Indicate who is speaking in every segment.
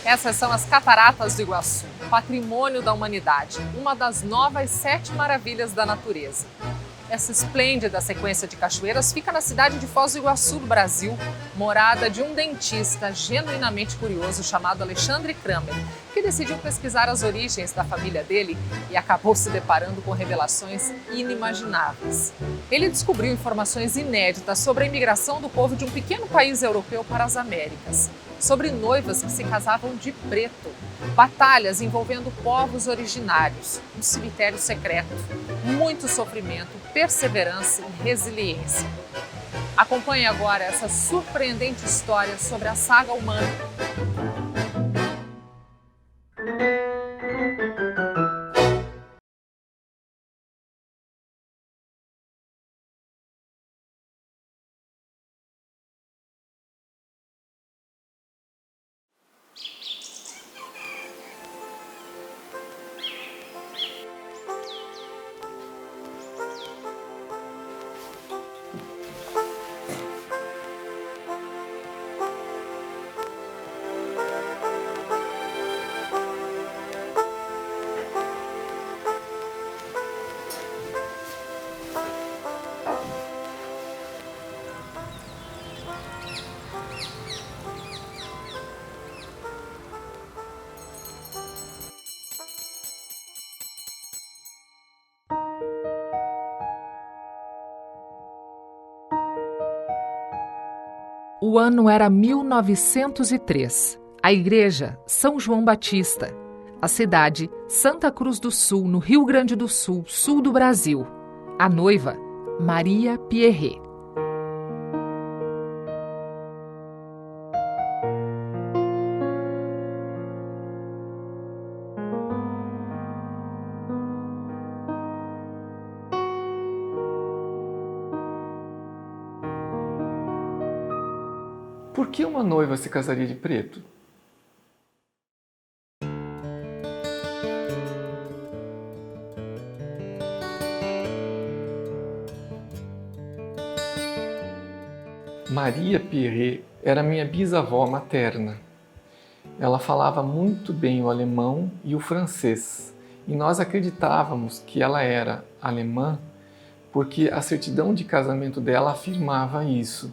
Speaker 1: Essas são as Cataratas do Iguaçu, patrimônio da humanidade, uma das novas 7 maravilhas da natureza. Essa esplêndida sequência de cachoeiras fica na cidade de Foz do Iguaçu, do Brasil, morada de um dentista genuinamente curioso chamado Alexandre Kramer, que decidiu pesquisar as origens da família dele e acabou se deparando com revelações inimagináveis. Ele descobriu informações inéditas sobre a imigração do povo de um pequeno país europeu para as Américas, sobre noivas que se casavam de preto, batalhas envolvendo povos originários, um cemitério secreto, muito sofrimento, perseverança e resiliência. Acompanhe agora essa surpreendente história sobre a saga humana. O ano era 1903. A igreja, São João Batista. A cidade, Santa Cruz do Sul, no Rio Grande do Sul, sul do Brasil. A noiva, Maria Pierret.
Speaker 2: Por que uma noiva se casaria de preto? Maria Pierret era minha bisavó materna. Ela falava muito bem o alemão e o francês, e nós acreditávamos que ela era alemã porque a certidão de casamento dela afirmava isso.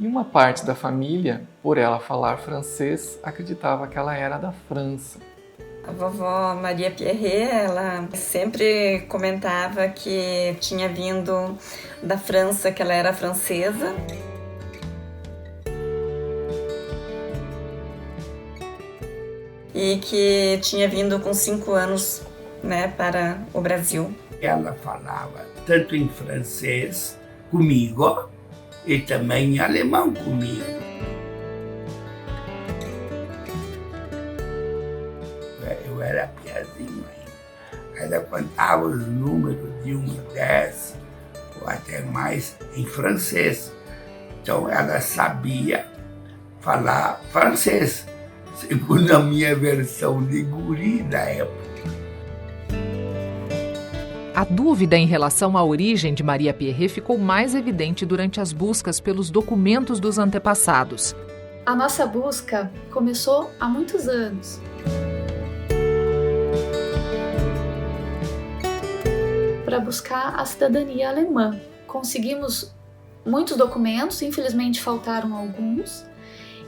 Speaker 2: E uma parte da família, por ela falar francês, acreditava que ela era da França.
Speaker 3: A vovó Maria Pierret, ela sempre comentava que tinha vindo da França, que ela era francesa. E que tinha vindo com 5 anos, para o Brasil.
Speaker 4: Ela falava tanto em francês comigo, e também em alemão comigo. Eu era piazinho ainda. Ela contava os números de 1 a 10, ou até mais, em francês. Então ela sabia falar francês, segundo a minha versão de guri da época.
Speaker 1: A dúvida em relação à origem de Maria Pierret ficou mais evidente durante as buscas pelos documentos dos antepassados.
Speaker 5: A nossa busca começou há muitos anos. Para buscar a cidadania alemã. Conseguimos muitos documentos, infelizmente faltaram alguns,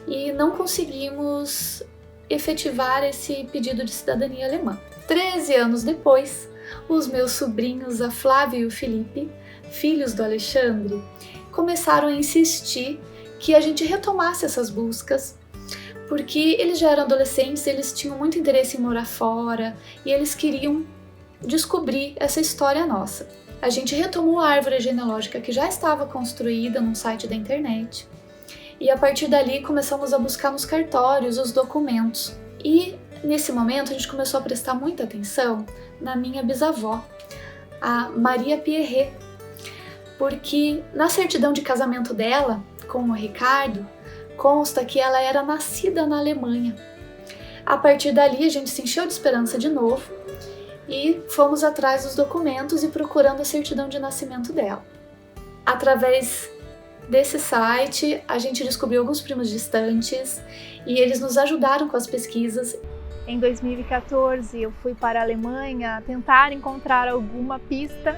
Speaker 5: e não conseguimos efetivar esse pedido de cidadania alemã. 13 anos depois, os meus sobrinhos, a Flávia e o Felipe, filhos do Alexandre, começaram a insistir que a gente retomasse essas buscas, porque eles já eram adolescentes, eles tinham muito interesse em morar fora e eles queriam descobrir essa história nossa. A gente retomou a árvore genealógica que já estava construída num site da internet e a partir dali começamos a buscar nos cartórios os documentos. E nesse momento a gente começou a prestar muita atenção na minha bisavó, a Maria Pierret, porque na certidão de casamento dela com o Ricardo consta que ela era nascida na Alemanha. A partir dali a gente se encheu de esperança de novo e fomos atrás dos documentos e procurando a certidão de nascimento dela. Através desse site, a gente descobriu alguns primos distantes e eles nos ajudaram com as pesquisas.
Speaker 6: Em 2014, eu fui para a Alemanha tentar encontrar alguma pista.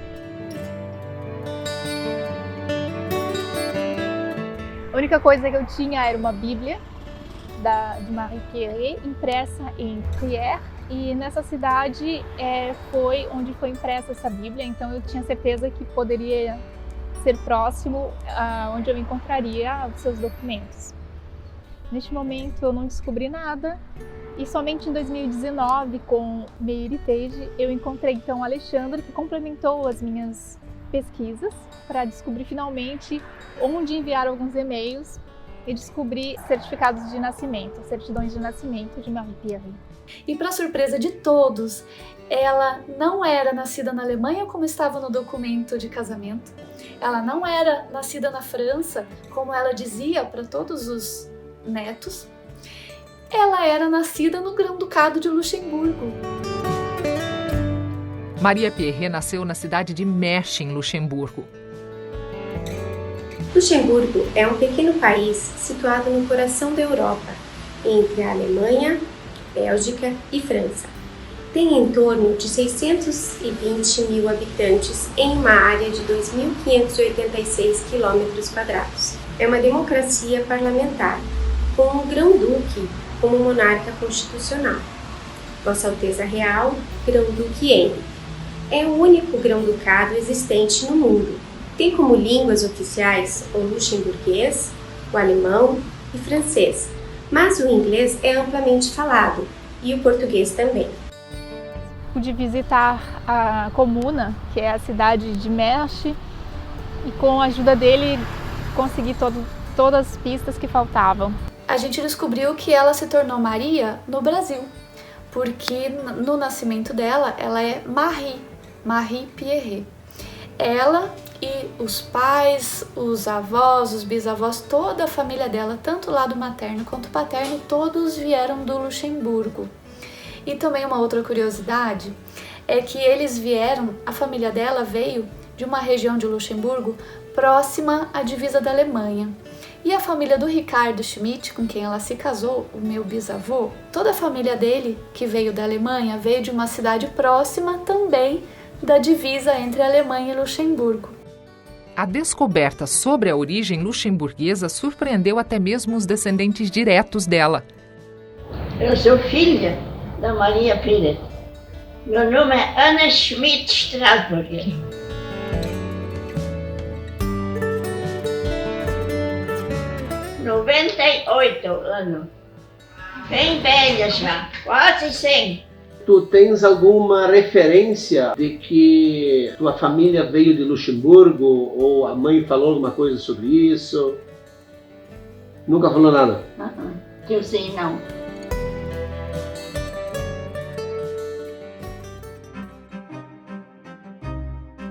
Speaker 6: A única coisa que eu tinha era uma Bíblia de Marie Pierret, impressa em Trier, e nessa cidade foi onde foi impressa essa Bíblia, então eu tinha certeza que poderia ser próximo onde eu encontraria os seus documentos. Neste momento eu não descobri nada, e somente em 2019, com MeioHeritage, eu encontrei então Alexandre, que complementou as minhas pesquisas para descobrir finalmente onde enviar alguns e-mails e descobrir certificados de nascimento, certidões de nascimento de Marie Pierret.
Speaker 5: E para surpresa de todos, ela não era nascida na Alemanha como estava no documento de casamento. Ela não era nascida na França, como ela dizia para todos os netos. Ela era nascida no Grão-Ducado de Luxemburgo.
Speaker 1: Maria Pierret nasceu na cidade de Mersch, em Luxemburgo.
Speaker 7: Luxemburgo é um pequeno país situado no coração da Europa, entre a Alemanha, Bélgica e França. Tem em torno de 620 mil habitantes em uma área de 2.586 km². É uma democracia parlamentar, com um grão-duque como monarca constitucional. Vossa Alteza Real, Grão-Duque Henri. É o único grão-ducado existente no mundo. Tem como línguas oficiais o luxemburguês, o alemão e francês, mas o inglês é amplamente falado e o português também.
Speaker 6: Pude visitar a comuna, que é a cidade de Mersch, e com a ajuda dele consegui todas as pistas que faltavam.
Speaker 5: A gente descobriu que ela se tornou Maria no Brasil, porque no nascimento dela, ela é Marie Pierret. Ela e os pais, os avós, os bisavós, toda a família dela, tanto o lado materno quanto paterno, todos vieram do Luxemburgo. E também uma outra curiosidade é que a família dela veio de uma região de Luxemburgo próxima à divisa da Alemanha. E a família do Ricardo Schmidt, com quem ela se casou, o meu bisavô, toda a família dele, que veio da Alemanha, veio de uma cidade próxima também da divisa entre a Alemanha e Luxemburgo.
Speaker 1: A descoberta sobre a origem luxemburguesa surpreendeu até mesmo os descendentes diretos dela.
Speaker 8: Eu sou filha da Maria Pierret. Meu nome é Anna Schmidt Strasburger. ...98 anos. Bem velha já, quase 100.
Speaker 9: Tu tens alguma referência de que tua família veio de Luxemburgo ou a mãe falou alguma coisa sobre isso? Nunca falou nada?
Speaker 8: Que eu sei não.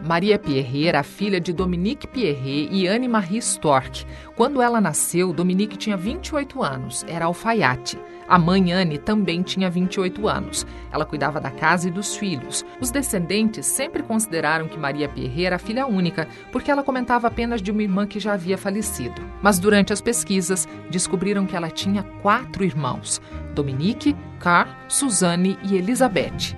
Speaker 1: Maria Pierret era filha de Dominique Pierret e Anne-Marie Storck. Quando ela nasceu, Dominique tinha 28 anos, era alfaiate. A mãe Anne também tinha 28 anos. Ela cuidava da casa e dos filhos. Os descendentes sempre consideraram que Maria Pierret era filha única, porque ela comentava apenas de uma irmã que já havia falecido. Mas durante as pesquisas, descobriram que ela tinha 4 irmãos: Dominique, Karl, Suzanne e Elisabeth.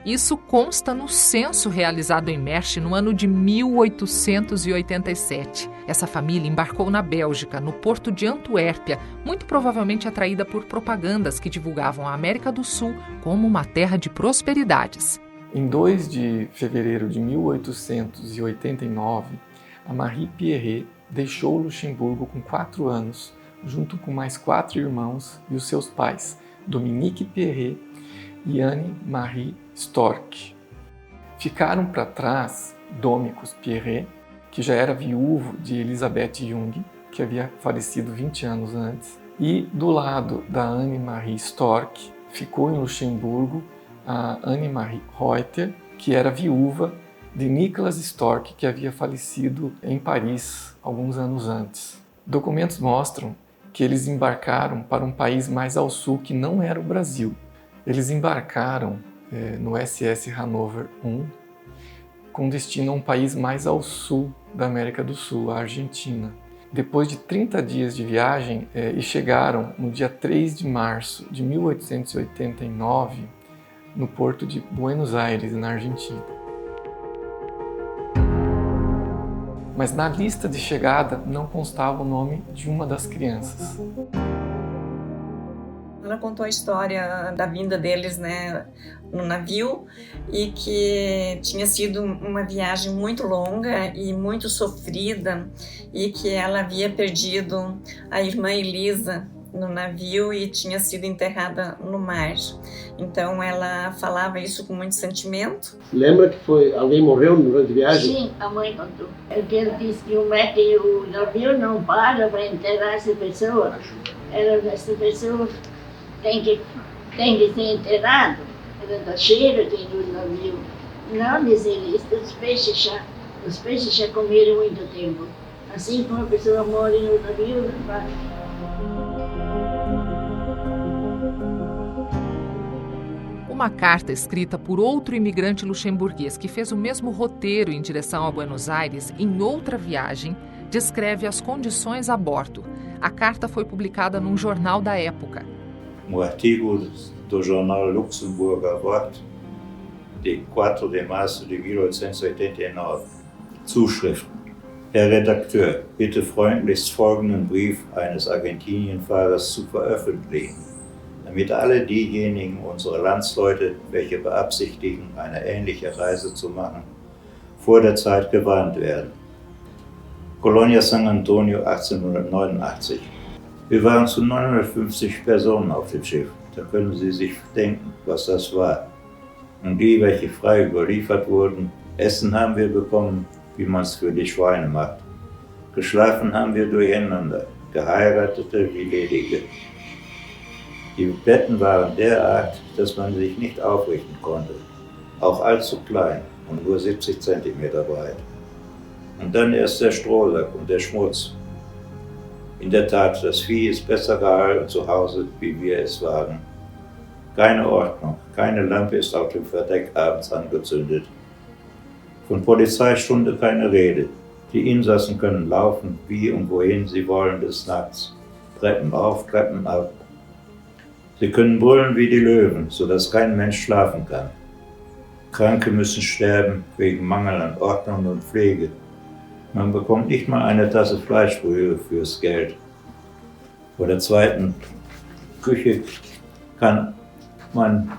Speaker 1: Isso consta no censo realizado em Mersch no ano de 1887. Essa família embarcou na Bélgica, no porto de Antuérpia, muito provavelmente atraída por propagandas que divulgavam a América do Sul como uma terra de prosperidades.
Speaker 2: Em 2 de fevereiro de 1889, a Marie Pierret deixou Luxemburgo com 4 anos, junto com mais 4 irmãos e os seus pais, Dominique Pierret e Anne-Marie Storck. Ficaram para trás Domicus Pierret, que já era viúvo de Elisabeth Jung, que havia falecido 20 anos antes, e do lado da Anne-Marie Storck ficou em Luxemburgo a Anne-Marie Reuter, que era viúva de Nicolas Storck, que havia falecido em Paris alguns anos antes. Documentos mostram que eles embarcaram para um país mais ao sul que não era o Brasil. Eles embarcaram no SS Hannover I, com destino a um país mais ao sul da América do Sul, a Argentina. depois de 30 dias de viagem, e chegaram no dia 3 de março de 1889 no porto de Buenos Aires, na Argentina. Mas na lista de chegada não constava o nome de uma das crianças.
Speaker 3: Ela contou a história da vinda deles, né, no navio, e que tinha sido uma viagem muito longa e muito sofrida, e que ela havia perdido a irmã Elisa no navio e tinha sido enterrada no mar. Então ela falava isso com muito sentimento.
Speaker 9: Lembra que alguém morreu durante a viagem?
Speaker 8: Sim, a mãe contou. Ele disse que o navio não para enterrar essa pessoa. Essa pessoa tem que ser enterrado. Ela está cheia de no navio. Não, diz ele, os peixes já comeram muito tempo. Assim como a pessoa morre no navio, não vai.
Speaker 1: Uma carta escrita por outro imigrante luxemburguês que fez o mesmo roteiro em direção a Buenos Aires em outra viagem descreve as condições a bordo. A carta foi publicada num jornal da época.
Speaker 10: Um artigo do jornal Luxemburger Wort de 4 de março de 1889. Zuschrift. Herr Redakteur, bitte freundlichst folgenden Brief eines Argentinienfahrers zu veröffentlichen, damit alle diejenigen unserer Landsleute, welche beabsichtigen, eine ähnliche Reise zu machen, vor der Zeit gewarnt werden. Colonia San Antonio 1889. Wir waren zu 950 Personen auf dem Schiff. Da können Sie sich denken, was das war. Und die, welche frei überliefert wurden, Essen haben wir bekommen, wie man es für die Schweine macht. Geschlafen haben wir durcheinander, Geheiratete wie Ledige. Die Betten waren derart, dass man sich nicht aufrichten konnte, auch allzu klein und nur 70 Zentimeter breit. Und dann erst der Strohsack und der Schmutz. In der Tat, das Vieh ist besser gehalten zu Hause, wie wir es waren. Keine Ordnung, keine Lampe ist auf dem Verdeck abends angezündet. Von Polizeistunde keine Rede. Die Insassen können laufen, wie und wohin sie wollen des Nachts. Treppen auf, Treppen ab. Sie können brüllen wie die Löwen, sodass kein Mensch schlafen kann. Kranke müssen sterben wegen Mangel an Ordnung und Pflege. Man bekommt nicht mal eine Tasse Fleischbrühe fürs Geld. Vor der zweiten Küche kann man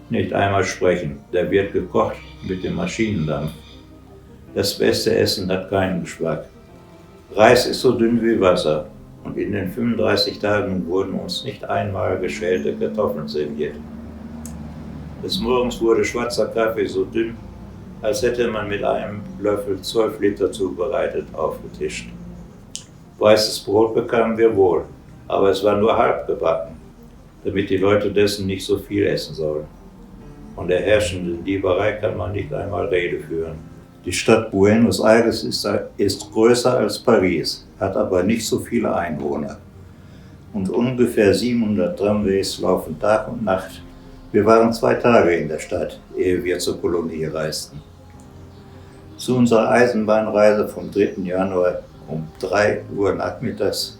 Speaker 10: nicht einmal sprechen. Da wird gekocht mit dem Maschinendampf. Das beste Essen hat keinen Geschmack. Reis ist so dünn wie Wasser. Und in den 35 Tagen wurden uns nicht einmal geschälte Kartoffeln serviert. Des Morgens wurde schwarzer Kaffee so dünn, als hätte man mit einem Löffel 12 Liter zubereitet aufgetischt. Weißes Brot bekamen wir wohl, aber es war nur halb gebacken, damit die Leute dessen nicht so viel essen sollen. Von der herrschenden Dieberei kann man nicht einmal Rede führen. Die Stadt Buenos Aires ist größer als Paris, hat aber nicht so viele Einwohner. Und ungefähr 700 Tramways laufen Tag und Nacht. Wir waren 2 Tage in der Stadt, ehe wir zur Kolonie reisten. Zu unserer Eisenbahnreise vom 3. Januar um 3 Uhr nachmittags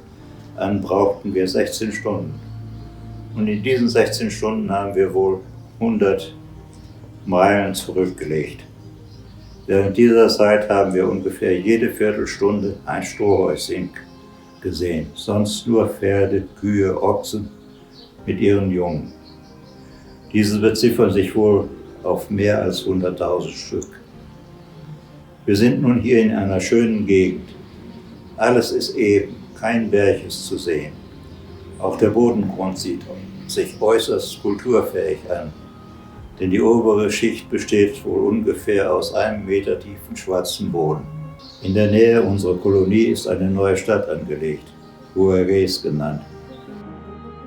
Speaker 10: an brauchten wir 16 Stunden. Und in diesen 16 Stunden haben wir wohl 100 Meilen zurückgelegt. Während dieser Zeit haben wir ungefähr jede Viertelstunde ein Strohhäuschen gesehen, sonst nur Pferde, Kühe, Ochsen mit ihren Jungen. Diese beziffern sich wohl auf mehr als 100.000 Stück. Wir sind nun hier in einer schönen Gegend. Alles ist eben, kein Berg ist zu sehen. Auch der Bodengrund sieht sich äußerst kulturfähig an, denn die obere Schicht besteht wohl ungefähr aus 1 Meter tiefen schwarzen Boden. In der Nähe unserer Kolonie ist eine neue Stadt angelegt, Juarez genannt.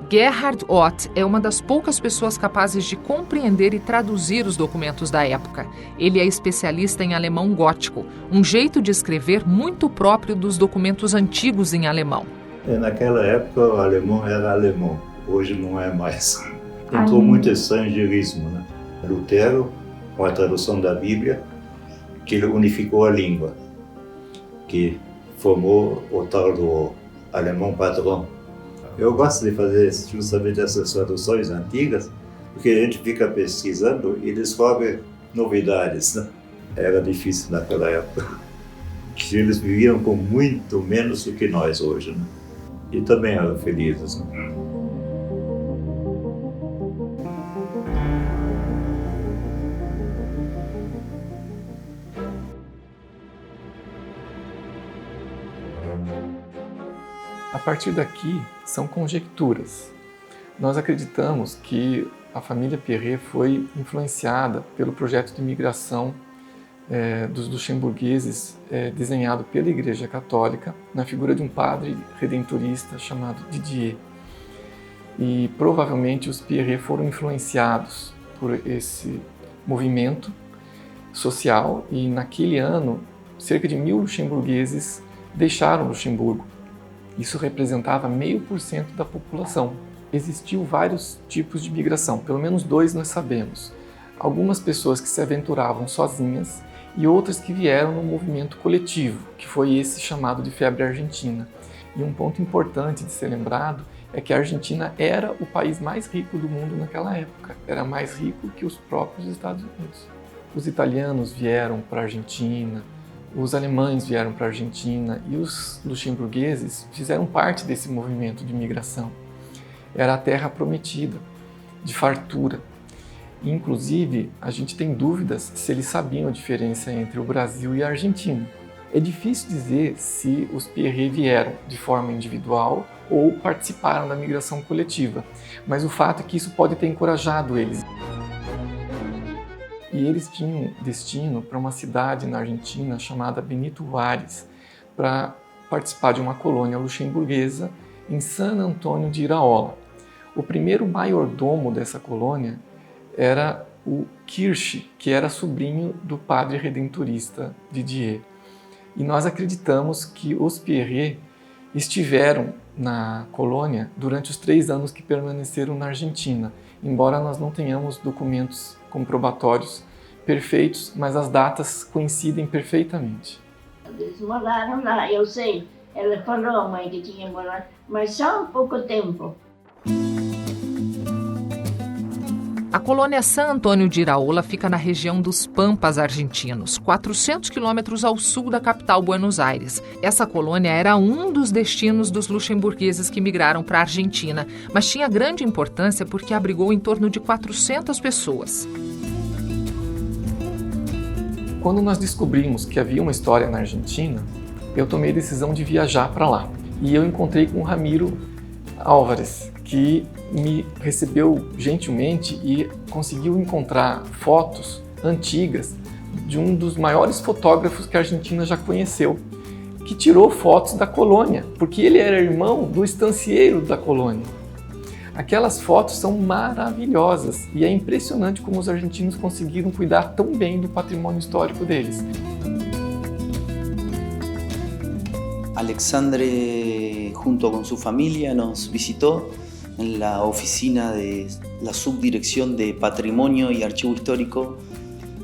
Speaker 1: Gerhard Ott é uma das poucas pessoas capazes de compreender e traduzir os documentos da época. Ele é especialista em alemão gótico, um jeito de escrever muito próprio dos documentos antigos em alemão.
Speaker 10: Naquela época o alemão era alemão, hoje não é mais. Entrou muito estrangeirismo, né? Lutero, com a tradução da Bíblia, que ele unificou a língua, que formou o tal do alemão padrão. Eu gosto de fazer justamente essas traduções antigas, porque a gente fica pesquisando e descobre novidades, né? Era difícil naquela época. Eles viviam com muito menos do que nós hoje, né? E também eram felizes, né?
Speaker 2: A partir daqui, são conjecturas. Nós acreditamos que a família Pierret foi influenciada pelo projeto de migração dos luxemburgueses desenhado pela Igreja Católica na figura de um padre redentorista chamado Didier. E provavelmente os Pierret foram influenciados por esse movimento social e naquele ano cerca de 1.000 luxemburgueses deixaram Luxemburgo. Isso representava 0,5% da população. Existiu vários tipos de migração, pelo menos 2 nós sabemos. Algumas pessoas que se aventuravam sozinhas e outras que vieram no movimento coletivo, que foi esse chamado de febre argentina. E um ponto importante de ser lembrado é que a Argentina era o país mais rico do mundo naquela época. Era mais rico que os próprios Estados Unidos. Os italianos vieram para a Argentina, os alemães vieram para a Argentina e os luxemburgueses fizeram parte desse movimento de migração. Era a terra prometida, de fartura. Inclusive, a gente tem dúvidas se eles sabiam a diferença entre o Brasil e a Argentina. É difícil dizer se os Pierret vieram de forma individual ou participaram da migração coletiva, mas o fato é que isso pode ter encorajado eles. E eles tinham destino para uma cidade na Argentina chamada Benito Juárez, para participar de uma colônia luxemburguesa em San Antônio de Iraola. O primeiro maiordomo dessa colônia era o Kirsch, que era sobrinho do padre redentorista Didier. E nós acreditamos que os Pierret estiveram na colônia durante os 3 anos que permaneceram na Argentina, embora nós não tenhamos documentos comprobatórios perfeitos, mas as datas coincidem perfeitamente.
Speaker 8: Eles moraram lá, eu sei. Ela falou à mãe que tinha morado, mas só um pouco tempo.
Speaker 1: A colônia San Antônio de Iraola fica na região dos Pampas argentinos, 400 quilômetros ao sul da capital Buenos Aires. Essa colônia era um dos destinos dos luxemburgueses que migraram para a Argentina, mas tinha grande importância porque abrigou em torno de 400 pessoas.
Speaker 2: Quando nós descobrimos que havia uma história na Argentina, eu tomei a decisão de viajar para lá. E eu encontrei com o Ramiro Álvares, que me recebeu gentilmente e conseguiu encontrar fotos antigas de um dos maiores fotógrafos que a Argentina já conheceu, que tirou fotos da colônia, porque ele era irmão do estancieiro da colônia. Aquelas fotos são maravilhosas e é impressionante como os argentinos conseguiram cuidar tão bem do patrimônio histórico deles.
Speaker 11: Alexandre, junto con su familia, nos visitó en la oficina de la Subdirección de Patrimonio y Archivo Histórico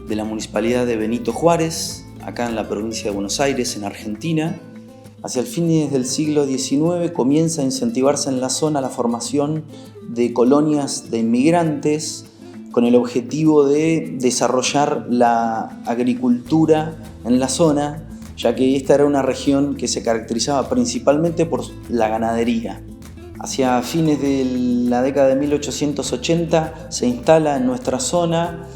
Speaker 11: de la Municipalidad de Benito Juárez, acá en la provincia de Buenos Aires, en Argentina. Hacia el fines del siglo XIX comienza a incentivarse en la zona la formación de colonias de inmigrantes con el objetivo de desarrollar la agricultura en la zona, ya que esta era una región que se caracterizaba principalmente por la ganadería. Hacia fines de la década de 1880 se instala en nuestra zona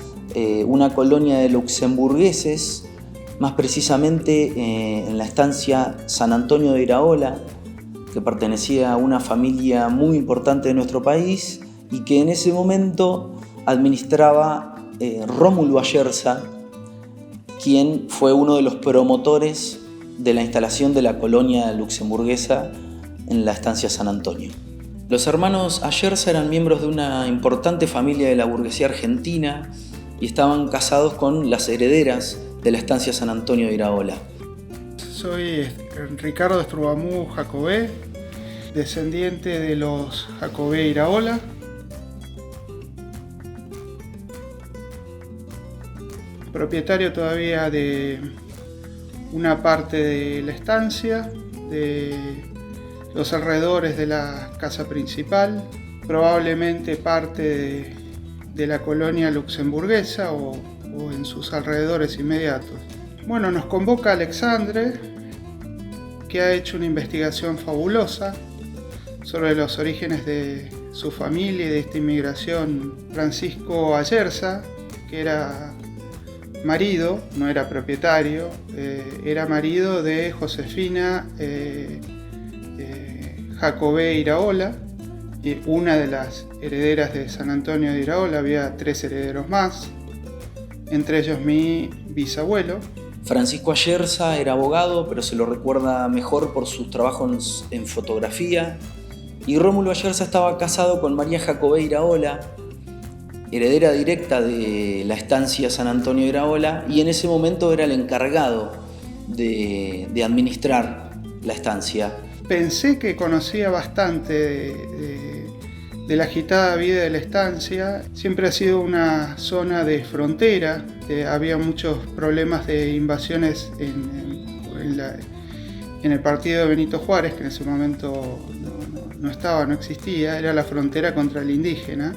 Speaker 11: una colonia de luxemburgueses, más precisamente en la estancia San Antonio de Iraola, que pertenecía a una familia muy importante de nuestro país y que en ese momento administraba Rómulo Ayerza, quien fue uno de los promotores de la instalación de la colonia luxemburguesa en la estancia San Antonio. Los hermanos Ayerza eran miembros de una importante familia de la burguesía argentina y estaban casados con las herederas de la estancia San Antonio de Iraola.
Speaker 12: Soy Ricardo Estrubamú Jacobé, descendiente de los Jacobé Iraola. Propietario todavía de una parte de la estancia, de los alrededores de la casa principal, probablemente parte de la colonia luxemburguesa o en sus alrededores inmediatos. Bueno, nos convoca Alexandre, que ha hecho una investigación fabulosa sobre los orígenes de su familia y de esta inmigración. Francisco Ayerza, que era marido, no era propietario, era marido de Josefina Jacobé Iraola, una de las herederas de San Antonio de Iraola. Había 3 herederos más, entre ellos mi bisabuelo.
Speaker 11: Francisco Ayerza era abogado, pero se lo recuerda mejor por sus trabajos en fotografía. Y Rómulo Ayerza estaba casado con María Jacobé Iraola, heredera directa de la estancia San Antonio de Iraola, y en ese momento era el encargado de administrar la estancia.
Speaker 12: Pensé que conocía bastante de la agitada vida de la estancia. Siempre ha sido una zona de frontera, había muchos problemas de invasiones en el partido de Benito Juárez, que en ese momento no existía, era la frontera contra el indígena,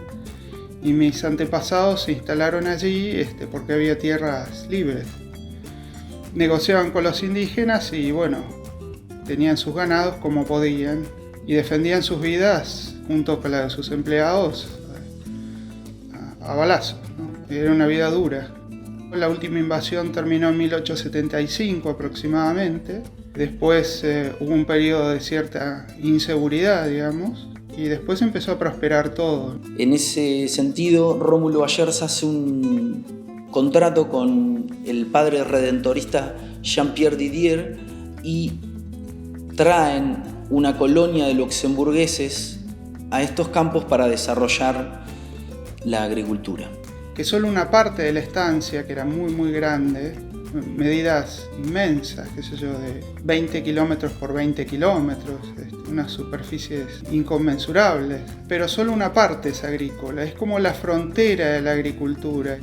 Speaker 12: y mis antepasados se instalaron allí porque había tierras libres. Negociaban con los indígenas y bueno, tenían sus ganados como podían y defendían sus vidas junto con la de sus empleados a balazos, ¿no? Era una vida dura. La última invasión terminó en 1875 aproximadamente. Después hubo un periodo de cierta inseguridad, digamos, y después empezó a prosperar todo.
Speaker 11: En ese sentido, Rómulo Ayerza hace un contrato con el padre redentorista Jean-Pierre Didier y traen una colonia de luxemburgueses a estos campos para desarrollar la agricultura.
Speaker 12: Que solo una parte de la estancia, que era muy grande, medidas inmensas, qué sé yo, de 20 kilómetros por 20 kilómetros, unas superficies inconmensurables, pero solo una parte es agrícola, es como la frontera de la agricultura.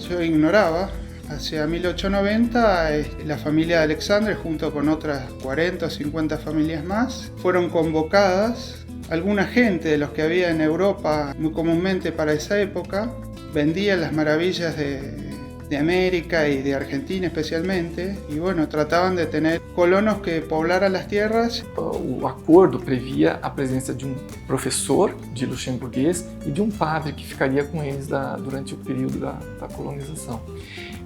Speaker 12: Yo ignoraba. Hacia 1890 la familia de Alexandre, junto con otras 40 o 50 familias más, fueron convocadas. Alguna gente de los que había en Europa, muy comúnmente para esa época, vendía las maravillas de América y de Argentina especialmente, y bueno, trataban de tener colonos que poblaran las tierras.
Speaker 2: O acordo previa a presença de professor de luxemburguês e de padre que ficaria com eles durante o período da colonização.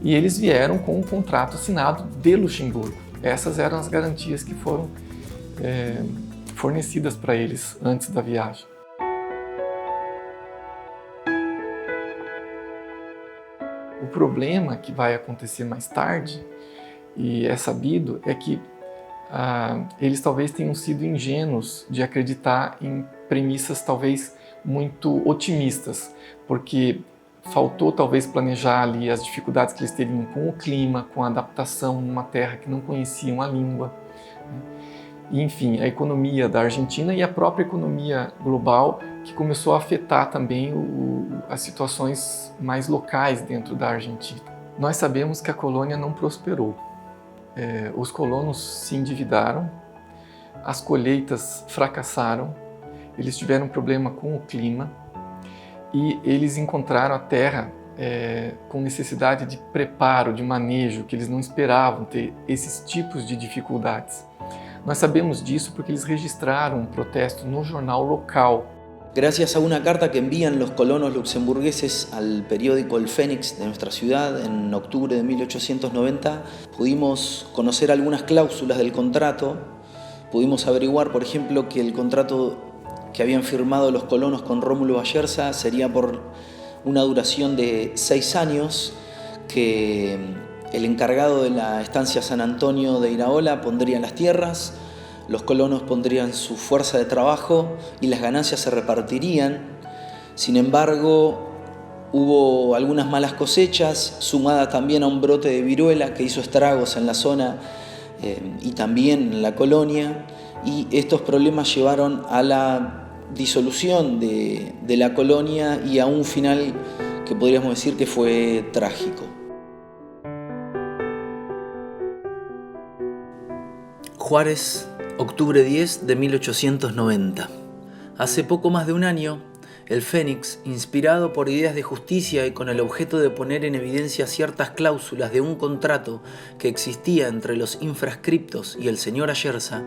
Speaker 2: E eles vieram com um contrato assinado de Luxemburgo. Essas eram as garantias que foram fornecidas para eles antes da viagem. O problema que vai acontecer mais tarde, e é sabido, é que eles talvez tenham sido ingênuos de acreditar em premissas talvez muito otimistas, porque faltou talvez planejar ali as dificuldades que eles teriam com o clima, com a adaptação numa terra que não conheciam a língua. E, enfim, a economia da Argentina e a própria economia global, que começou a afetar também as situações mais locais dentro da Argentina. Nós sabemos que a colônia não prosperou. Os colonos se endividaram, as colheitas fracassaram, eles tiveram problema com o clima e eles encontraram a terra com necessidade de preparo, de manejo, que eles não esperavam ter esses tipos de dificuldades. Nós sabemos disso porque eles registraram um protesto no jornal local.
Speaker 11: Gracias a una carta que envían los colonos luxemburgueses al periódico El Fénix de nuestra ciudad en octubre de 1890, pudimos conocer algunas cláusulas del contrato. Pudimos averiguar, por ejemplo, que el contrato que habían firmado los colonos con Rómulo Ayerza sería por una duración de 6 años, que el encargado de la estancia San Antonio de Iraola pondría las tierras, los colonos pondrían su fuerza de trabajo y las ganancias se repartirían. Sin embargo, hubo algunas malas cosechas, sumada también a un brote de viruela que hizo estragos en la zona y también en la colonia, y estos problemas llevaron a la disolución de la colonia y a un final que podríamos decir que fue trágico.
Speaker 13: Juárez, octubre 10 de 1890. Hace poco más de un año, el Fénix, inspirado por ideas de justicia y con el objeto de poner en evidencia ciertas cláusulas de un contrato que existía entre los infrascriptos y el señor Ayerza,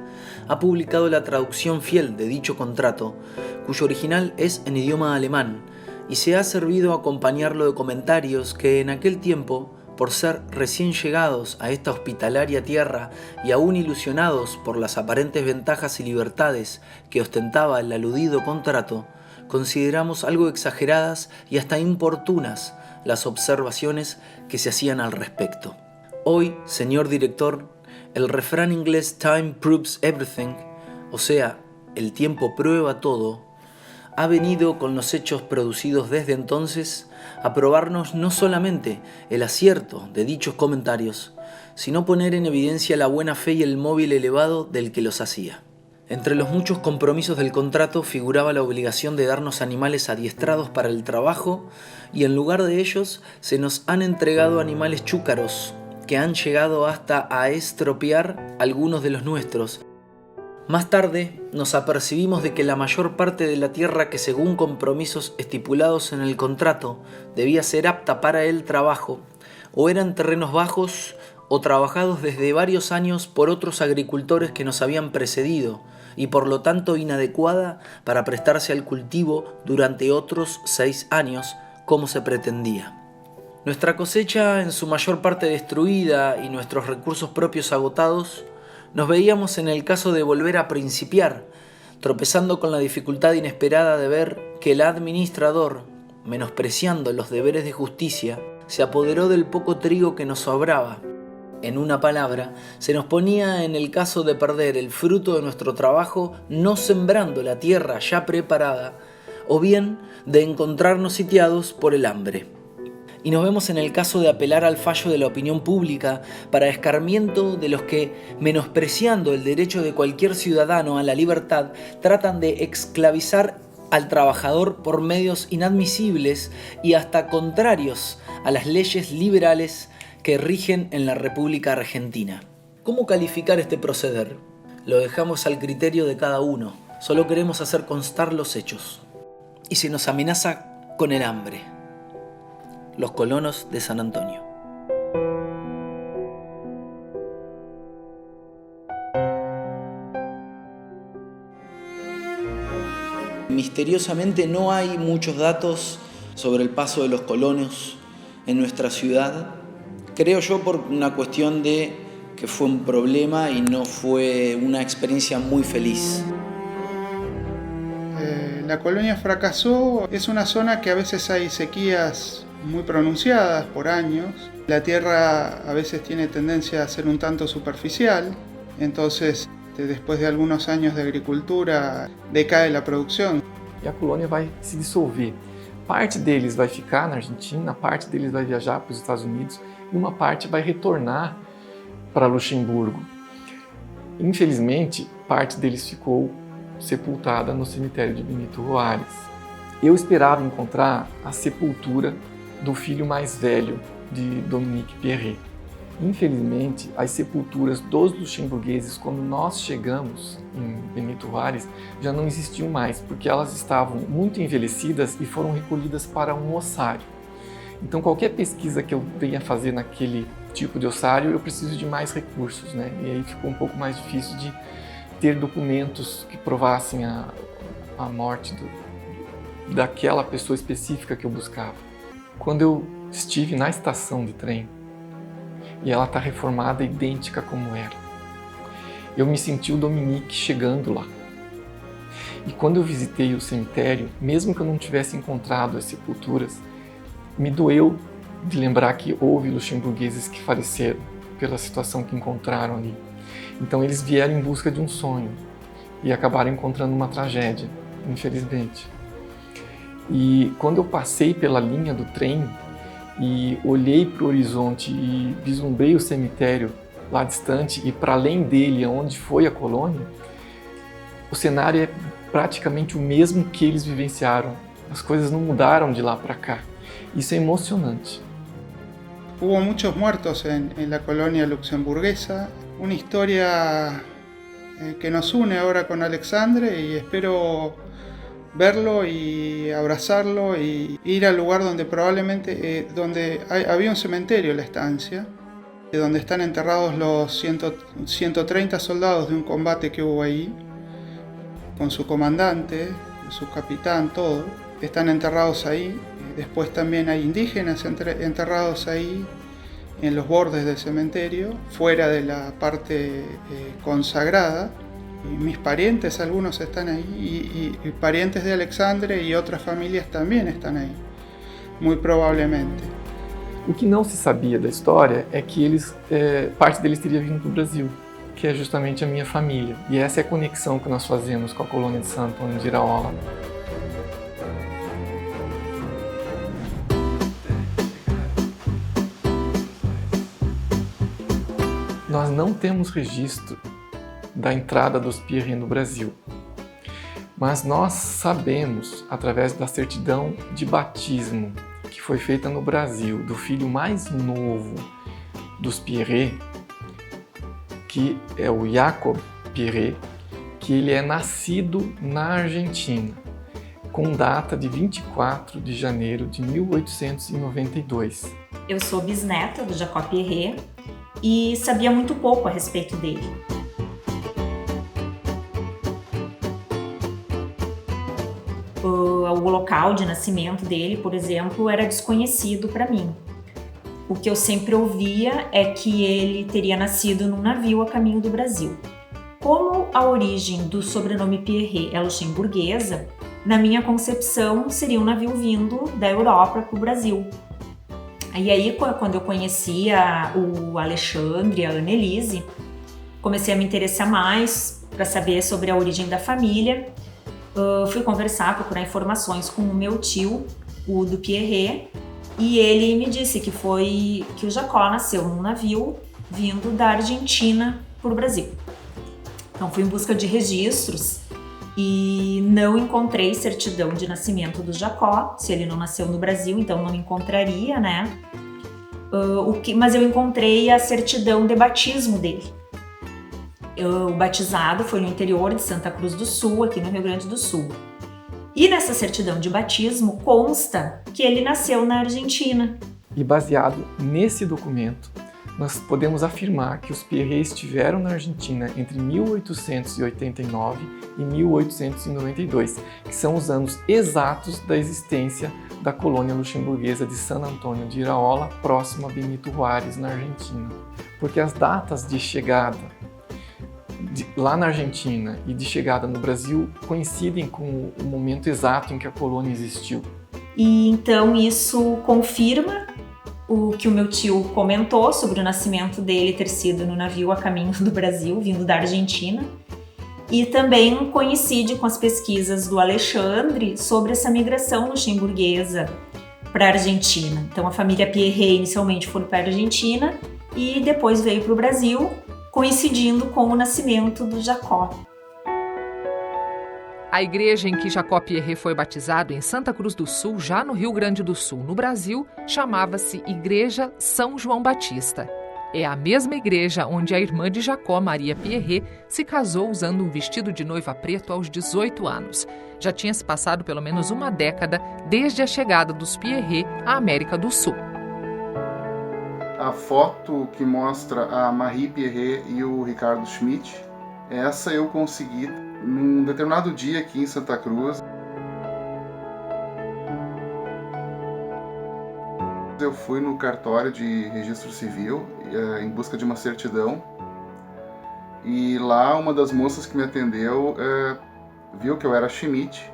Speaker 13: ha publicado la traducción fiel de dicho contrato, cuyo original es en idioma alemán, y se ha servido a acompañarlo de comentarios que en aquel tiempo, por ser recién llegados a esta hospitalaria tierra y aún ilusionados por las aparentes ventajas y libertades que ostentaba el aludido contrato, consideramos algo exageradas y hasta importunas las observaciones que se hacían al respecto. Hoy, señor director, el refrán inglés "Time proves everything", o sea, el tiempo prueba todo, ha venido con los hechos producidos desde entonces a probarnos no solamente el acierto de dichos comentarios, sino poner en evidencia la buena fe y el móvil elevado del que los hacía. Entre los muchos compromisos del contrato figuraba la obligación de darnos animales adiestrados para el trabajo y en lugar de ellos se nos han entregado animales chúcaros que han llegado hasta a estropear algunos de los nuestros. Más tarde nos apercibimos de que la mayor parte de la tierra que según compromisos estipulados en el contrato debía ser apta para el trabajo o eran terrenos bajos o trabajados desde varios años por otros agricultores que nos habían precedido y por lo tanto inadecuada para prestarse al cultivo durante otros 6 años, como se pretendía. Nuestra cosecha en su mayor parte destruida y nuestros recursos propios agotados, nos veíamos en el caso de volver a principiar, tropezando con la dificultad inesperada de ver que el administrador, menospreciando los deberes de justicia, se apoderó del poco trigo que nos sobraba. En una palabra, se nos ponía en el caso de perder el fruto de nuestro trabajo no sembrando la tierra ya preparada, o bien de encontrarnos sitiados por el hambre. Y nos vemos en el caso de apelar al fallo de la opinión pública para escarmiento de los que, menospreciando el derecho de cualquier ciudadano a la libertad, tratan de esclavizar al trabajador por medios inadmisibles y hasta contrarios a las leyes liberales que rigen en la República Argentina. ¿Cómo calificar este proceder? Lo dejamos al criterio de cada uno. Solo queremos hacer constar los hechos. Y se nos amenaza con el hambre. Los colonos de San Antonio. Misteriosamente no hay muchos datos sobre el paso de los colonos en nuestra ciudad. Creo yo por una cuestión de que fue un problema y no fue una experiencia muy feliz.
Speaker 12: La colonia fracasó, es una zona que a veces hay sequías muy pronunciadas por años. La tierra a veces tiene tendencia a ser un tanto superficial, entonces después de algunos años de agricultura decae la producción.
Speaker 2: E a colônia vai se dissolver. Parte deles vai ficar na Argentina, parte deles vai viajar para os Estados Unidos e uma parte vai retornar para Luxemburgo. Infelizmente, parte deles ficou sepultada no cemitério de Benito Juárez. Eu esperava encontrar a sepultura do filho mais velho de Dominique Perret. Infelizmente, as sepulturas dos luxemburgueses, quando nós chegamos em Benito Juárez, já não existiam mais, porque elas estavam muito envelhecidas e foram recolhidas para um ossário. Então, qualquer pesquisa que eu venha fazer naquele tipo de ossário, eu preciso de mais recursos, né? E aí ficou um pouco mais difícil de ter documentos que provassem a morte daquela pessoa específica que eu buscava. Quando eu estive na estação de trem, e ela está reformada idêntica como era, eu me senti o Dominique chegando lá. E quando eu visitei o cemitério, mesmo que eu não tivesse encontrado as sepulturas, me doeu de lembrar que houve luxemburgueses que faleceram pela situação que encontraram ali. Então eles vieram em busca de um sonho e acabaram encontrando uma tragédia, infelizmente. E quando eu passei pela linha do trem e olhei para o horizonte e vislumbrei o cemitério lá distante e para além dele, onde foi a colônia, o cenário é praticamente o mesmo que eles vivenciaram. As coisas não mudaram de lá para cá. Isso é emocionante.
Speaker 12: Hubo muchos muertos en la colonia luxemburguesa, una historia que nos une ahora con Alexandre y espero verlo y abrazarlo y ir al lugar donde probablemente había un cementerio en la estancia, donde están enterrados los 130 soldados de un combate que hubo ahí, con su comandante, su capitán, todo. Están enterrados ahí. Después también hay indígenas enterrados ahí, en los bordes del cementerio, fuera de la parte consagrada. Y mis parientes, algunos están ahí, y parientes de Alexandre e outras famílias também estão aí, muito provavelmente.
Speaker 2: O que não se sabia da história é que parte deles teria vindo do Brasil, que é justamente a minha família. E essa é a conexão que nós fazemos com a colônia de Santo Antônio de Iraola. Nós não temos registro da entrada dos Pierret no Brasil, mas nós sabemos, através da certidão de batismo que foi feita no Brasil, do filho mais novo dos Pierret, que é o Jacob Pierret, que ele é nascido na Argentina, com data de 24 de janeiro de 1892.
Speaker 14: Eu sou bisneta do Jacob Pierret e sabia muito pouco a respeito dele. O local de nascimento dele, por exemplo, era desconhecido para mim. O que eu sempre ouvia é que ele teria nascido num navio a caminho do Brasil. Como a origem do sobrenome Pierret é luxemburguesa, na minha concepção seria um navio vindo da Europa para o Brasil. E aí, quando eu conhecia o Alexandre e a Annelise, comecei a me interessar mais para saber sobre a origem da família. Fui conversar, procurar informações com o meu tio, o do Pierret, e ele me disse que o Jacó nasceu num navio vindo da Argentina para o Brasil. Então fui em busca de registros e não encontrei certidão de nascimento do Jacó. Se ele não nasceu no Brasil, então não encontraria, né? Mas eu encontrei a certidão de batismo dele. O batizado foi no interior de Santa Cruz do Sul, aqui no Rio Grande do Sul. E nessa certidão de batismo consta que ele nasceu na Argentina.
Speaker 2: E baseado nesse documento, nós podemos afirmar que os Pierret estiveram na Argentina entre 1889 e 1892, que são os anos exatos da existência da colônia luxemburguesa de San Antônio de Iraola, próximo a Benito Juárez, na Argentina. Porque as datas de chegada lá na Argentina e de chegada no Brasil coincidem com o momento exato em que a colônia existiu.
Speaker 14: E então isso confirma o que o meu tio comentou sobre o nascimento dele ter sido no navio a caminho do Brasil, vindo da Argentina. E também coincide com as pesquisas do Alexandre sobre essa migração luxemburguesa para a Argentina. Então a família Pierret inicialmente foi para a Argentina e depois veio para o Brasil, coincidindo com o nascimento do Jacó.
Speaker 1: A igreja em que Jacó Pierret foi batizado em Santa Cruz do Sul, já no Rio Grande do Sul, no Brasil, chamava-se Igreja São João Batista. É a mesma igreja onde a irmã de Jacó, Maria Pierret, se casou usando um vestido de noiva preto aos 18 anos. Já tinha se passado pelo menos uma década desde a chegada dos Pierret à América do Sul.
Speaker 15: A foto que mostra a Marie Pierret e o Ricardo Schmidt, essa eu consegui num determinado dia aqui em Santa Cruz. Eu fui no cartório de registro civil em busca de uma certidão e lá uma das moças que me atendeu viu que eu era Schmidt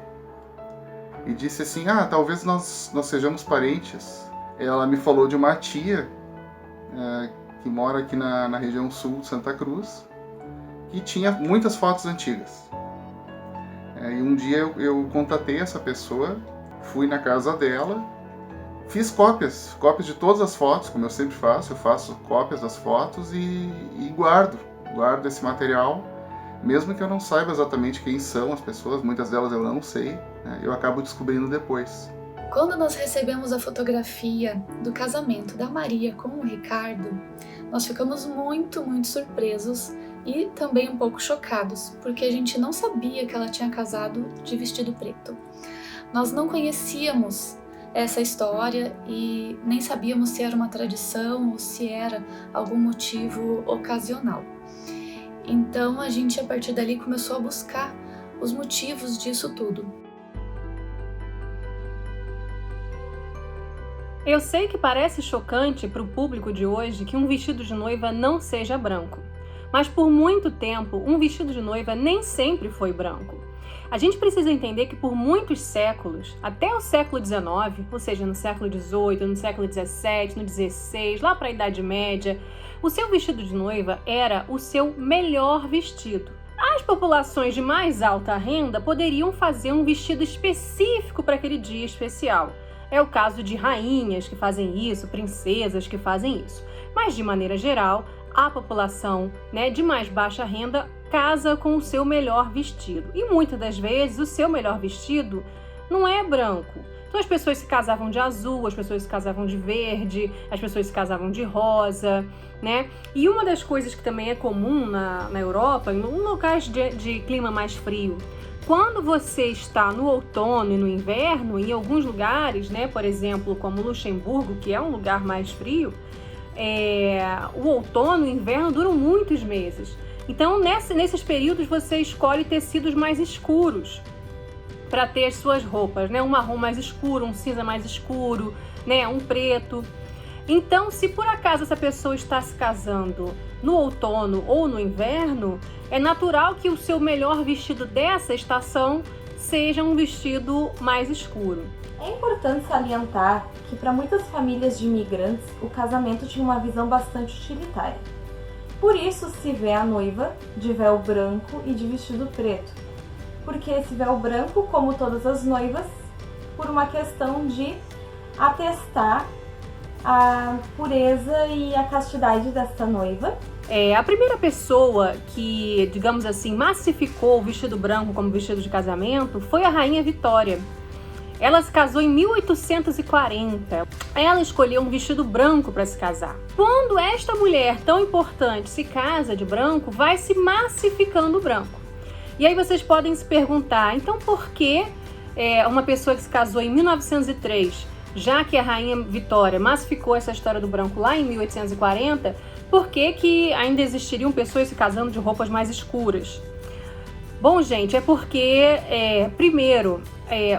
Speaker 15: e disse assim, talvez nós sejamos parentes. Ela me falou de uma tia que mora aqui na região sul de Santa Cruz, que tinha muitas fotos antigas. E um dia eu contatei essa pessoa, fui na casa dela, fiz cópias de todas as fotos, como eu sempre faço, eu faço cópias das fotos e guardo esse material, mesmo que eu não saiba exatamente quem são as pessoas, muitas delas eu não sei, né, eu acabo descobrindo depois.
Speaker 5: Quando nós recebemos a fotografia do casamento da Maria com o Ricardo, nós ficamos muito surpresos e também um pouco chocados, porque a gente não sabia que ela tinha casado de vestido preto. Nós não conhecíamos essa história e nem sabíamos se era uma tradição ou se era algum motivo ocasional. Então a gente, a partir dali, começou a buscar os motivos disso tudo.
Speaker 16: Eu sei que parece chocante para o público de hoje que um vestido de noiva não seja branco, mas por muito tempo um vestido de noiva nem sempre foi branco. A gente precisa entender que por muitos séculos, até o século XIX, ou seja, no século XVIII, no século XVII, no XVI, lá para a Idade Média, o seu vestido de noiva era o seu melhor vestido. As populações de mais alta renda poderiam fazer um vestido específico para aquele dia especial. É o caso de rainhas que fazem isso, princesas que fazem isso. Mas, de maneira geral, a população, de mais baixa renda casa com o seu melhor vestido. E muitas das vezes o seu melhor vestido não é branco. Então as pessoas se casavam de azul, as pessoas se casavam de verde, as pessoas se casavam de rosa, né? E uma das coisas que também é comum na Europa, em locais de clima mais frio, quando você está no outono e no inverno, em alguns lugares, por exemplo, como Luxemburgo, que é um lugar mais frio, o outono e o inverno duram muitos meses. Então, nesses períodos, você escolhe tecidos mais escuros para ter as suas roupas, um marrom mais escuro, um cinza mais escuro, um preto. Então, se por acaso essa pessoa está se casando no outono ou no inverno, é natural que o seu melhor vestido dessa estação seja um vestido mais escuro.
Speaker 17: É importante salientar que para muitas famílias de imigrantes, o casamento tinha uma visão bastante utilitária. Por isso se vê a noiva de véu branco e de vestido preto. Porque esse véu branco, como todas as noivas, por uma questão de atestar a pureza e a castidade dessa noiva.
Speaker 16: A primeira pessoa que, digamos assim, massificou o vestido branco como vestido de casamento foi a Rainha Vitória. Ela se casou em 1840. Ela escolheu um vestido branco para se casar. Quando esta mulher tão importante se casa de branco, vai se massificando o branco. E aí vocês podem se perguntar, então por que uma pessoa que se casou em 1903, já que a Rainha Vitória massificou essa história do branco lá em 1840, por que ainda existiriam pessoas se casando de roupas mais escuras? Bom, gente, é porque, primeiro,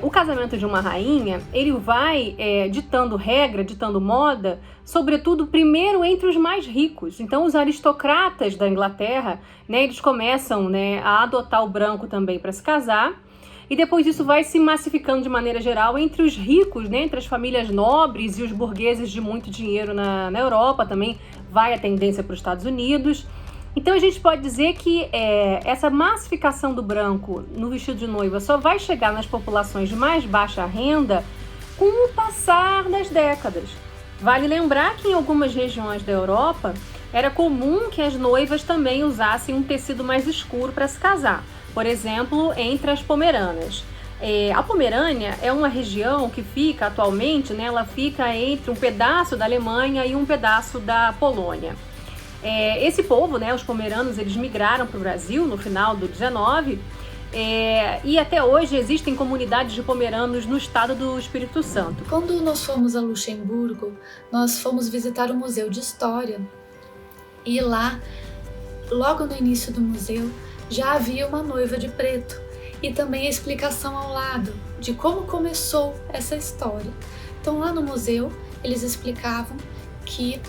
Speaker 16: o casamento de uma rainha, ele vai ditando regra, ditando moda, sobretudo, primeiro, entre os mais ricos. Então, os aristocratas da Inglaterra, eles começam a adotar o branco também para se casar, e depois isso vai se massificando de maneira geral entre os ricos, entre as famílias nobres e os burgueses de muito dinheiro na Europa, também vai a tendência para os Estados Unidos. Então a gente pode dizer que essa massificação do branco no vestido de noiva só vai chegar nas populações de mais baixa renda com o passar das décadas. Vale lembrar que em algumas regiões da Europa era comum que as noivas também usassem um tecido mais escuro para se casar. Por exemplo, entre as Pomeranas. A Pomerânia é uma região que fica atualmente, ela fica entre um pedaço da Alemanha e um pedaço da Polônia. Esse povo, os pomeranos, eles migraram para o Brasil no final do 19 e até hoje existem comunidades de pomeranos no estado do Espírito Santo.
Speaker 5: Quando nós fomos a Luxemburgo, nós fomos visitar o Museu de História e lá, logo no início do museu, já havia uma noiva de preto e também a explicação ao lado de como começou essa história. Então lá no museu eles explicavam que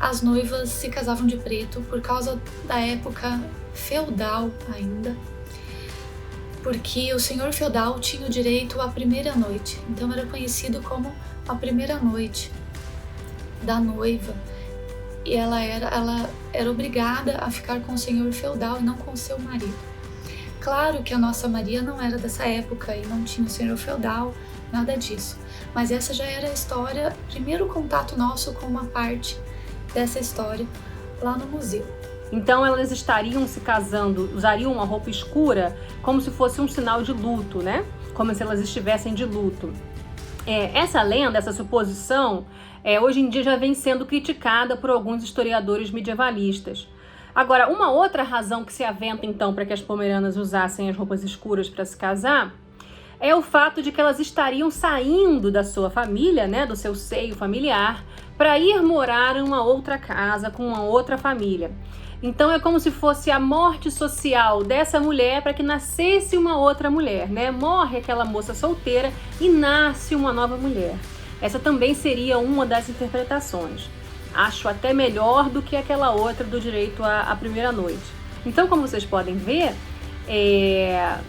Speaker 5: as noivas se casavam de preto por causa da época feudal ainda, porque o senhor feudal tinha o direito à primeira noite, então era conhecido como a primeira noite da noiva, e ela era obrigada a ficar com o senhor feudal e não com o seu marido. Claro que a nossa Maria não era dessa época e não tinha o senhor feudal, nada disso, mas essa já era a história, primeiro contato nosso com uma parte dessa história lá no museu.
Speaker 16: Então elas estariam se casando, usariam uma roupa escura como se fosse um sinal de luto, Como se elas estivessem de luto. Essa lenda, essa suposição, hoje em dia já vem sendo criticada por alguns historiadores medievalistas. Agora, uma outra razão que se aventa então para que as pomeranas usassem as roupas escuras para se casar é o fato de que elas estariam saindo da sua família, né, do seu seio familiar, para ir morar em uma outra casa com uma outra família. Então é como se fosse a morte social dessa mulher para que nascesse uma outra mulher, né? Morre aquela moça solteira e nasce uma nova mulher. Essa também seria uma das interpretações. Acho até melhor do que aquela outra do direito à primeira noite. Então, como vocês podem ver,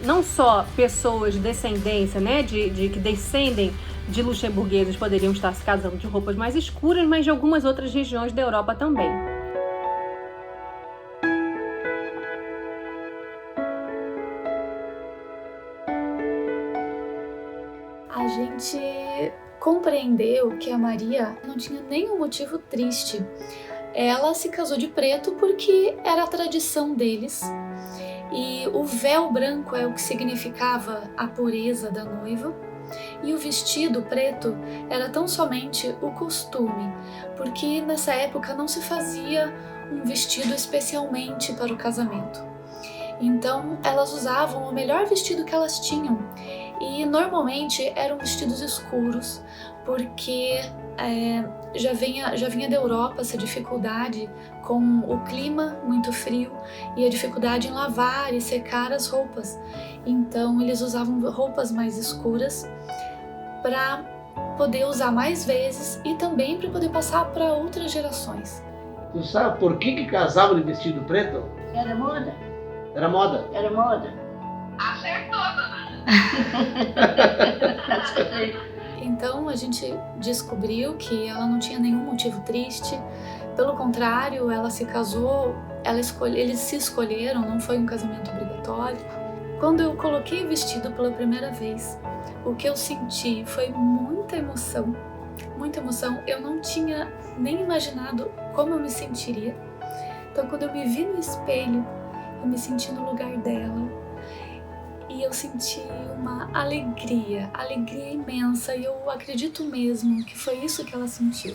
Speaker 16: não só pessoas de descendência, né, de que descendem de luxemburgueses poderiam estar se casando de roupas mais escuras, mas de algumas outras regiões da Europa também.
Speaker 5: A gente compreendeu que a Maria não tinha nenhum motivo triste. Ela se casou de preto porque era a tradição deles. E o véu branco é o que significava a pureza da noiva. E o vestido preto era tão somente o costume, porque nessa época não se fazia um vestido especialmente para o casamento. Então elas usavam o melhor vestido que elas tinham. E normalmente eram vestidos escuros, porque já vinha da Europa essa dificuldade com o clima muito frio e a dificuldade em lavar e secar as roupas. Então eles usavam roupas mais escuras para poder usar mais vezes e também para poder passar para outras gerações.
Speaker 9: Tu sabe por que casavam de vestido preto?
Speaker 8: Era moda.
Speaker 9: Era moda?
Speaker 8: Era moda.
Speaker 7: Acertou, dona.
Speaker 5: Então a gente descobriu que ela não tinha nenhum motivo triste. Pelo contrário, ela se casou, eles se escolheram, não foi um casamento obrigatório. Quando eu coloquei o vestido pela primeira vez, o que eu senti foi muita emoção. Muita emoção. Eu não tinha nem imaginado como eu me sentiria. Então quando eu me vi no espelho, eu me senti no lugar dela. E eu senti uma alegria imensa, e eu acredito mesmo que foi isso que ela sentiu.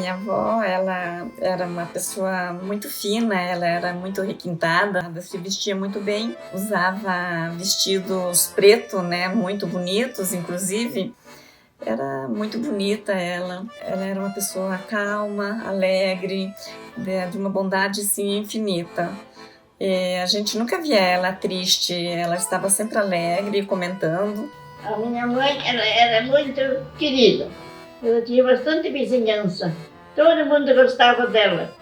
Speaker 3: minha avó, ela era uma pessoa muito fina, ela era muito requintada, ela se vestia muito bem, usava vestidos pretos, né, muito bonitos, inclusive. Era muito bonita ela era uma pessoa calma, alegre, de uma bondade sim, infinita. E a gente nunca via ela triste, ela estava sempre alegre, comentando.
Speaker 8: A minha mãe ela era muito querida, ela tinha bastante vizinhança, todo mundo gostava dela.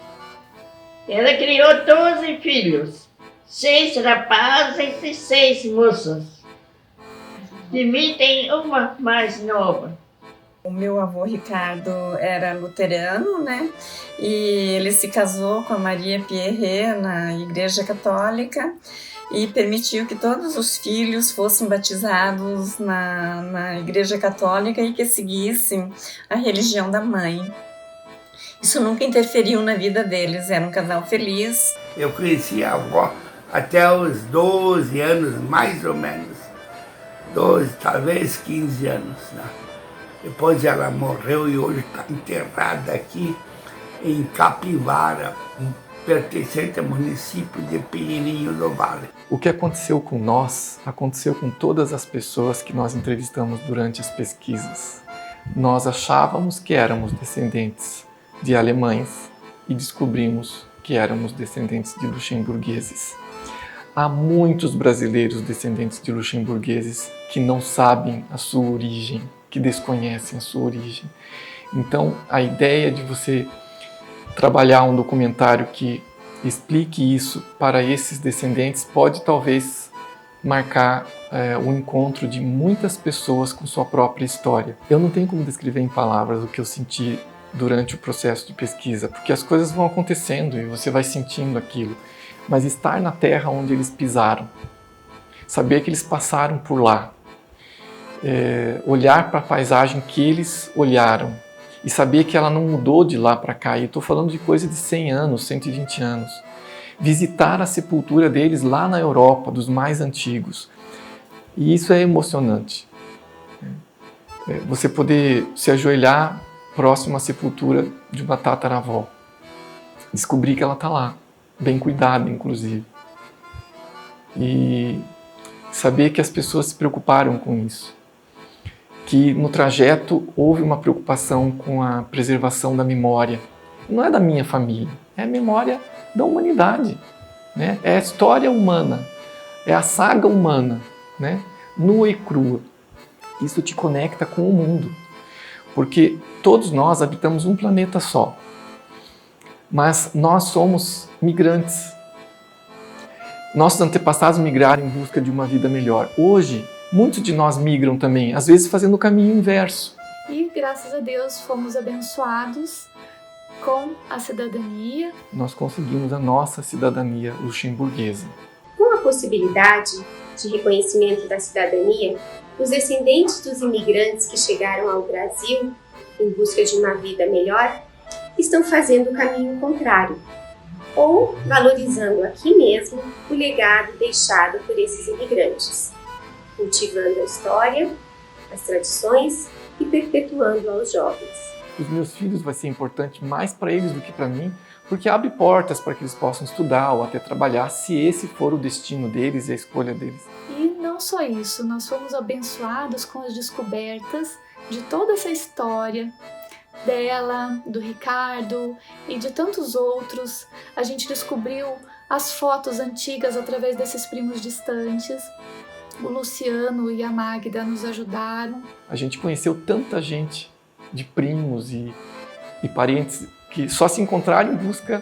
Speaker 8: Ela criou 12 filhos, 6 rapazes e 6 moças. De mim tem uma mais nova.
Speaker 3: O meu avô Ricardo era luterano, né? E ele se casou com a Maria Pierre na Igreja Católica e permitiu que todos os filhos fossem batizados na Igreja Católica e que seguissem a religião da mãe. Isso nunca interferiu na vida deles, era um casal feliz.
Speaker 4: Eu conheci a avó até os 12 anos, mais ou menos. 12, talvez 15 anos. Né? Depois ela morreu e hoje está enterrada aqui em Capivara, pertencente ao município de Pinheirinho do Vale.
Speaker 2: O que aconteceu com nós, aconteceu com todas as pessoas que nós entrevistamos durante as pesquisas. Nós achávamos que éramos descendentes de alemães e descobrimos que éramos descendentes de luxemburgueses. Há muitos brasileiros descendentes de luxemburgueses que não sabem a sua origem, que desconhecem a sua origem. Então, a ideia de você trabalhar um documentário que explique isso para esses descendentes pode talvez marcar o encontro de muitas pessoas com sua própria história. Eu não tenho como descrever em palavras o que eu senti durante o processo de pesquisa, porque as coisas vão acontecendo e você vai sentindo aquilo. Mas estar na terra onde eles pisaram, saber que eles passaram por lá, olhar para a paisagem que eles olharam e saber que ela não mudou de lá para cá, e estou falando de coisa de 100 anos, 120 anos, visitar a sepultura deles lá na Europa, dos mais antigos, e isso é emocionante. Você poder se ajoelhar próximo à sepultura de uma tataravó, descobrir que ela está lá, bem cuidada, inclusive. E saber que as pessoas se preocuparam com isso. Que no trajeto houve uma preocupação com a preservação da memória. Não é da minha família, é a memória da humanidade. Né? É a história humana, é a saga humana, né? Nua e crua. Isso te conecta com o mundo. Porque todos nós habitamos um planeta só. Mas nós somos migrantes. Nossos antepassados migraram em busca de uma vida melhor. Hoje, muitos de nós migram também, às vezes fazendo o caminho inverso.
Speaker 5: E graças a Deus fomos abençoados com a cidadania.
Speaker 2: Nós conseguimos a nossa cidadania luxemburguesa.
Speaker 7: Com a possibilidade de reconhecimento da cidadania, os descendentes dos imigrantes que chegaram ao Brasil em busca de uma vida melhor estão fazendo o caminho contrário, ou valorizando aqui mesmo o legado deixado por esses imigrantes, cultivando a história, as tradições e perpetuando aos jovens.
Speaker 2: Os meus filhos vai ser importante mais para eles do que para mim, porque abre portas para que eles possam estudar ou até trabalhar, se esse for o destino deles e a escolha deles.
Speaker 5: E não só isso, nós fomos abençoados com as descobertas de toda essa história, dela, do Ricardo e de tantos outros. A gente descobriu as fotos antigas através desses primos distantes. O Luciano e a Magda nos ajudaram.
Speaker 2: A gente conheceu tanta gente de primos e parentes que só se encontraram em busca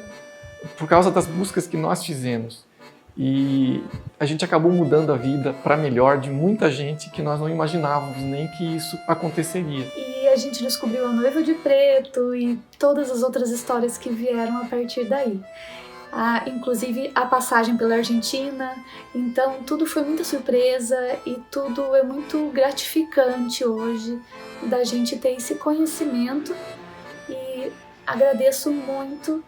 Speaker 2: por causa das buscas que nós fizemos. E a gente acabou mudando a vida para melhor de muita gente que nós não imaginávamos nem que isso aconteceria.
Speaker 5: E a gente descobriu a Noiva de Preto e todas as outras histórias que vieram a partir daí. Inclusive a passagem pela Argentina. Então tudo foi muita surpresa e tudo é muito gratificante hoje da gente ter esse conhecimento. E agradeço muito,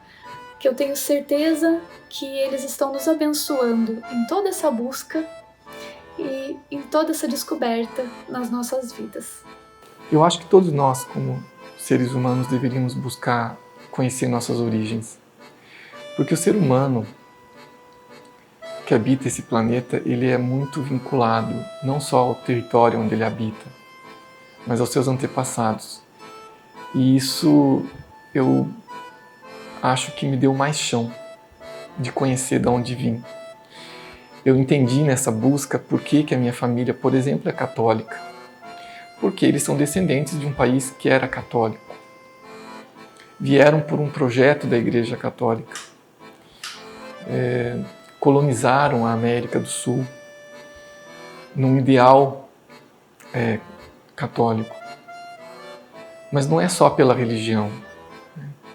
Speaker 5: que eu tenho certeza que eles estão nos abençoando em toda essa busca e em toda essa descoberta nas nossas vidas.
Speaker 2: Eu acho que todos nós, como seres humanos, deveríamos buscar conhecer nossas origens. Porque o ser humano que habita esse planeta, ele é muito vinculado não só ao território onde ele habita, mas aos seus antepassados. E isso eu acho que me deu mais chão de conhecer de onde vim. Eu entendi nessa busca por que a minha família, por exemplo, é católica. Porque eles são descendentes de um país que era católico. Vieram por um projeto da Igreja Católica. Colonizaram a América do Sul num ideal católico. Mas não é só pela religião.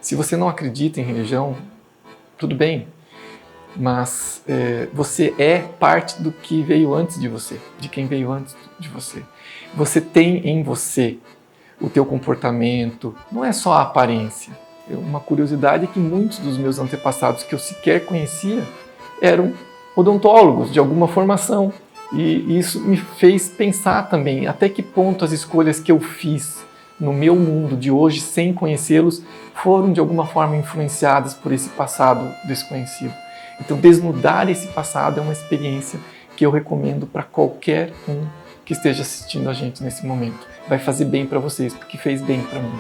Speaker 2: Se você não acredita em religião, tudo bem, mas você é parte do que veio antes de você, de quem veio antes de você. Você tem em você o teu comportamento, não é só a aparência. Uma curiosidade é que muitos dos meus antepassados que eu sequer conhecia eram odontólogos de alguma formação. E isso me fez pensar também até que ponto as escolhas que eu fiz no meu mundo de hoje, sem conhecê-los, foram de alguma forma influenciadas por esse passado desconhecido. Então, desnudar esse passado é uma experiência que eu recomendo para qualquer um que esteja assistindo a gente nesse momento. Vai fazer bem para vocês, porque fez bem para mim.